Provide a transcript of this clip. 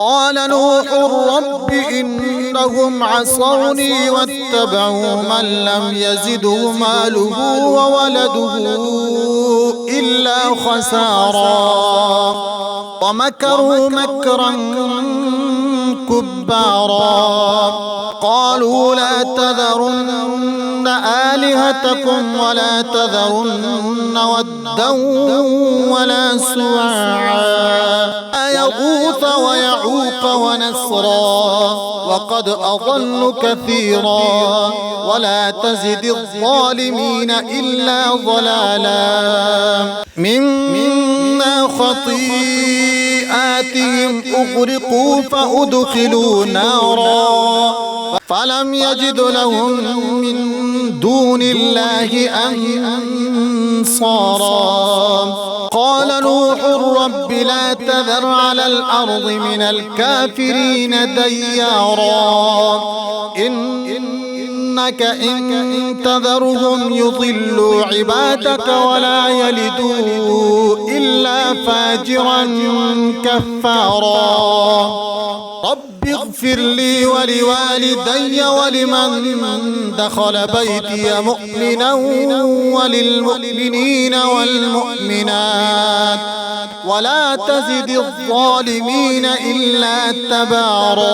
قال نوح رب إنهم عصوني واتبعوا من لم يزده ماله وولده إلا خسارا ومكروا مكرا كبارا قالوا لا تذرن آلهتكم ولا تذرن ودا ولا سواعا يغوث ويعوق ونسرا وقد أضلوا كثيرا ولا تزد الظالمين إلا ضلالا مما خطيئاتهم أغرقوا فأدخلوا نارا فلم يجد لهم من دون الله أنصارا قال نوح رب لا تذر على الأرض من الكافرين ديارا إنك إن تذرهم يضلوا عبادك ولا يلدوا إلا فاجرا كفارا رب اغفر لي ولوالدي ولمن دخل بيتي مؤمنا وللمؤمنين والمؤمنات ولا تزد الظالمين إلا تبارا.